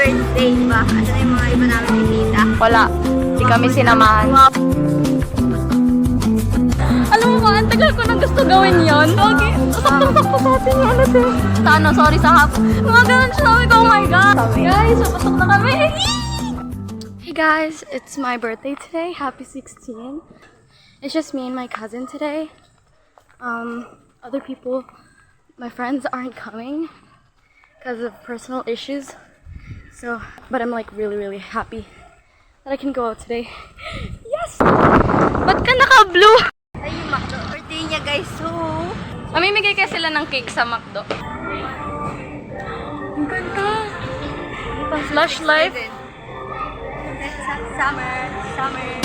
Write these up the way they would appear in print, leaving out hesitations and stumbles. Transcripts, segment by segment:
birthday ba? Asan na yung mga iba namin bisita? Wala. Di kami sinamahan. Alam mo ba, ang tagal ko nang gusto gawin yon. Okay, saktong-sakto sa atin yung ano din. Sa ano, sorry sa hap. Mga ganun siya, sabi ko, oh my God. Guys, papasok na kami. Hey guys, it's my birthday today. Happy 16. It's just me and my cousin today. Other people, my friends aren't coming because of personal issues. So, but I'm like really happy that I can go out today. Yes! Ba't ka naka-blue? Ay, yung McDo. Birthday niya guys, so... Mamimigay kaya sila ng cake sa McDo. Ang ganda! Slush life. Summer.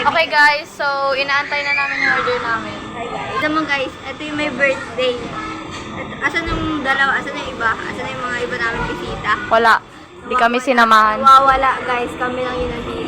Okay guys, so inaantay na namin yung order namin. Hi guys. Ito mo guys, ito yung my birthday. Asan yung dalawa? Asan yung iba? Asan yung mga iba namin bisita? Wala. Di kami sinamahan. Wala guys, kami lang yun nandito.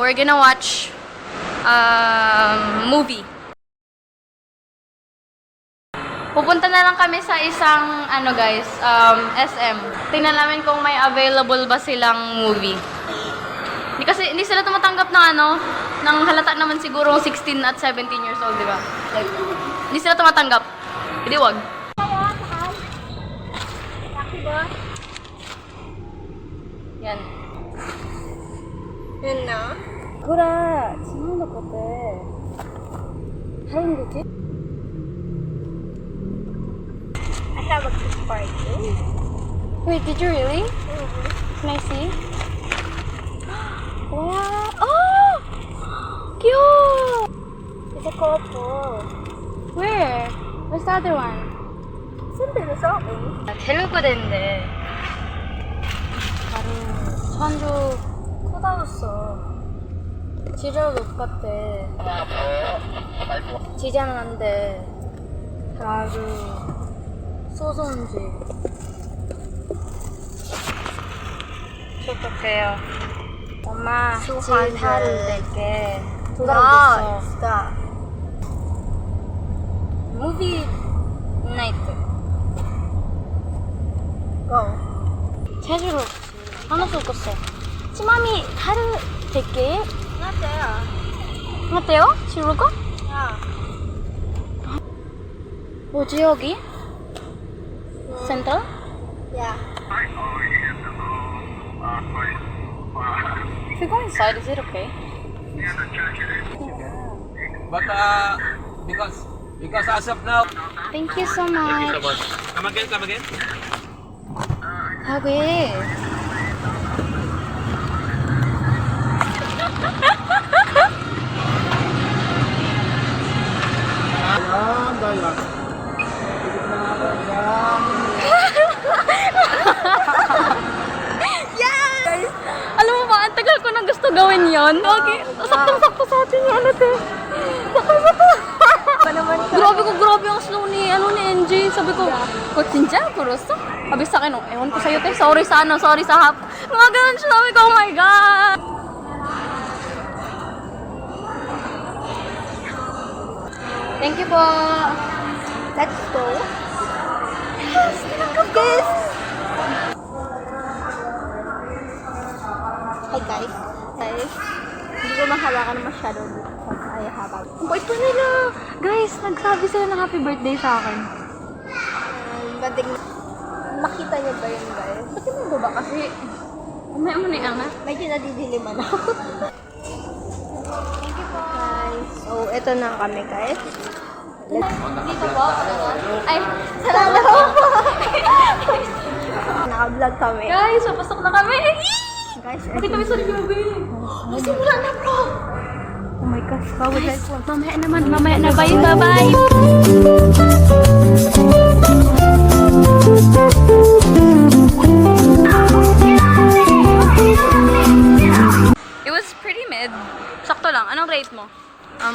We're gonna watch movie. Pupunta na lang kami sa isang ano guys, SM. Tingnan namin kung may available ba silang movie. Hindi sila tumatanggap ng ano, ng halata naman siguro 16 at 17 years old, di ba? Like, hindi sila tumatanggap. Hindi wag. Yan. Yun na? これ、違うんだって。入るんだっけ? I have a gift party. Wait, did you really? Can I see? Wow! Oh! Cute! It's a couple. Where? Where's the other one? 住んでるさ。 텔레코 된대. 바로 천주 커다줬어. 지저도 똑같대. 지장한데 바로 소손지. 어떡해요? 엄마 지사를 낼게. 돌아오겠어. Stop. 무비 나이트. Go. 제주로 하나도 없었어. 치마미 하루 될게. Not there. 어때요? 지루가? Yeah. 뭐지 여기? 센터? Yeah. If we go inside, is it okay? But because as of now, Thank you so much. come again. 사기. Yes! Alam mo ba, ang tagal ko nang gusto gawin yon. Okay, saktong-sakto sa atin yung ano te. Grabe ang slow ni NJ. Sabi ko, 진짜? 그랬어? Sabi sa akin, ewan ko sa'yo te. Sorry sa hap. Mga ganun siya. Sabi ko, oh my God. Thank you po. Let's go. Yes! Yes! Hi guys. Hindi ko mahawakan masyado dito. Ay, habang. Ang bait pa nila. Guys, nagsabi sila ng happy birthday sa akin. Bating, makita niyo ba yun guys? Ba't yung baba? Kasi, umaya mo na yung angat. Medyo nadidiliman ako. Thank you po. Guys, so eto na kami guys. Dito po. Ay, salamat po. Naka-vlog kami. Guys, papasok na kami. Guys, Bakit kami sa Lube? Simula na bro. oh my gosh, bawal Guys, tayo. mamaya naman. Mamaya na. Bye, bye-bye. It was pretty mid. Sakto lang. Anong rate mo? 9/10.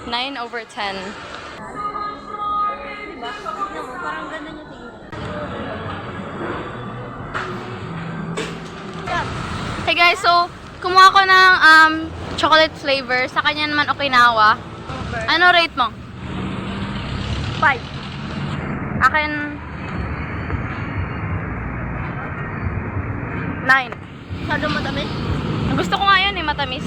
9/10. Diba? Tignan mo, parang ganun yung tingin. Hey guys, so kumuha ko ng chocolate flavor. Sa kanya naman Okinawa. Ano rate mo? 5. Akin 9. Masyado matamis. Gusto ko nga yun eh, matamis.